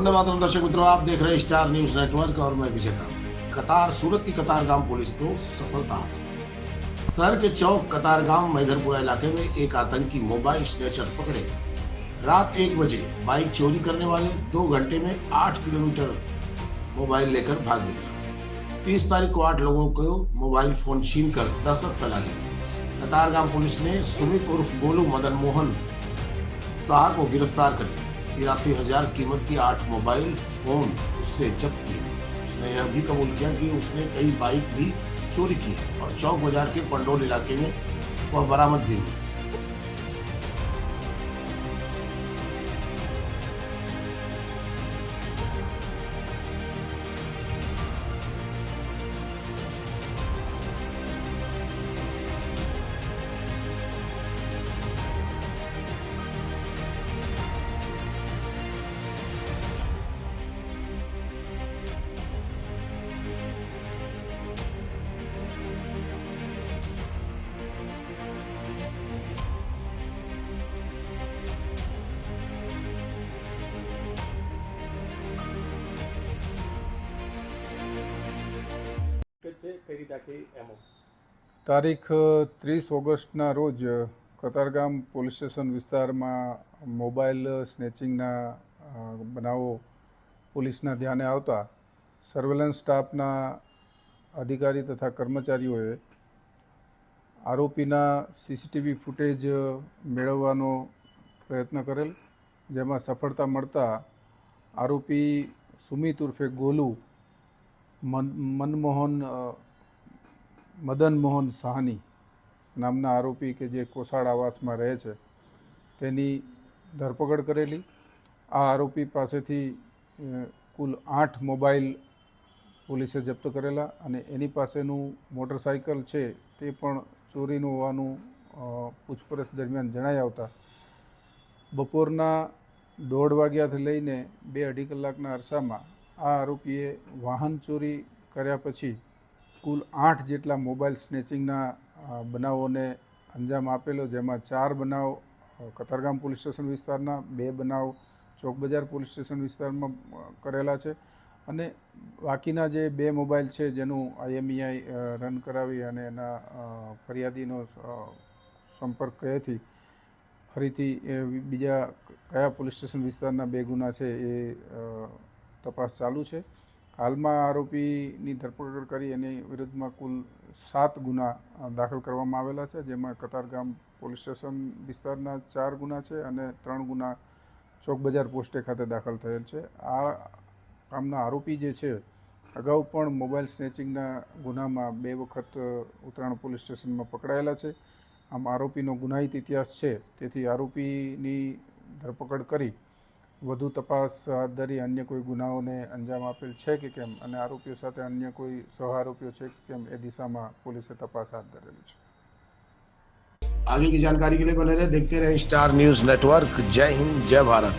वंदे मातरम। दर्शक मित्रों, आप देख रहे हैं स्टार न्यूज नेटवर्क और मैं विजय कांत। सूरत की कतारगाम पुलिस को सफलता हासिल। शहर के चौक कतारगाम मैधरपुरा इलाके में एक आतंकी मोबाइल स्नेचर पकड़े गए। रात 1 बजे बाइक चोरी करने वाले 2 घंटे में 8 किलोमीटर मोबाइल लेकर भाग निकला। 30 तारीख को 8 लोगों को मोबाइल फोन छीन कर दहशत फैला दी। कतारगाम पुलिस ने सुमित उर्फ गोलू मदन मोहन शाह को गिरफ्तार कर 83,000 कीमत की 8 मोबाइल फोन उससे जब्त किए। उसने यह भी कबूल किया कि उसने कई बाइक भी चोरी की और चौक बाजार के पंडोल इलाके में वह बरामद भी हुई। તારીખ 30 ઓગસ્ટના રોજ કતારગામ પોલીસ સ્ટેશન વિસ્તારમાં મોબાઈલ સ્નેચિંગના બનાવો પોલીસના ધ્યાને આવતા સર્વેલન્સ સ્ટાફના અધિકારી તથા કર્મચારીઓએ આરોપીના સીસીટીવી ફૂટેજ મેળવવાનો પ્રયત્ન કરેલ, જેમાં સફળતા મળતા આરોપી સુમિત ઉર્ફે ગોલુ મદન મોહન સાહની નામના આરોપી કે જે કોસાડ આવાસમાં રહે છે તેની ધરપકડ કરેલી। આ આરોપી પાસેથી કુલ 8 મોબાઈલ પોલીસે જપ્ત કરેલા અને એની પાસેનું મોટરસાઇકલ છે તે પણ ચોરીનું હોવાનું પૂછપરછ દરમિયાન જણાઈ આવતા બપોરના 1:30 વાગ્યાથી લઈને 2-2.5 કલાકના અરસામાં આ આરોપીએ વાહન ચોરી કર્યા પછી કુલ 8 જેટલા મોબાઈલ સ્નેચિંગના બનાવોને અંજામ આપેલો, જેમાં 4 બનાવ કતારગામ પોલીસ સ્ટેશન વિસ્તારના, 2 બનાવ ચોક બજાર પોલીસ સ્ટેશન વિસ્તારમાં કરેલા છે અને બાકીના જે 2 મોબાઈલ છે જેનું IMEI રન કરાવી અને એના ફરિયાદીનો સંપર્ક કયાથી ફરીથી બીજા કયા પોલીસ સ્ટેશન વિસ્તારના 2 ગુના છે એ તપાસ ચાલુ છે। હાલમાં આરોપીની ધરપકડ કરી એની વિરુદ્ધમાં કુલ 7 ગુના દાખલ કરવામાં આવેલા છે, જેમાં કતારગામ પોલીસ સ્ટેશન વિસ્તારના 4 ગુના છે અને 3 ગુના ચોક બજાર પોસ્ટે ખાતે દાખલ થયેલ છે। આ કામના આરોપી જે છે અગાઉ પણ મોબાઈલ સ્નેચિંગના ગુનામાં 2 વખત ઉત્તરાયણ પોલીસ સ્ટેશનમાં પકડાયેલા છે। આમ આરોપીનો ગુનાહિત ઇતિહાસ છે, તેથી આરોપીની ધરપકડ કરી વધુ તપાસ હાથ ધરી અન્ય કોઈ ગુનાઓને અંજામ આપેલ છે કે કેમ અને આરોપીઓ સાથે અન્ય કોઈ સહઆરોપીઓ છે કે કેમ એ દિશામાં પોલીસે તપાસ હાથ ધરેલી છે। आगे की जानकारी के लिए बने रहे, देखते रहे स्टार न्यूज नेटवर्क। जय हिंद, जय भारत।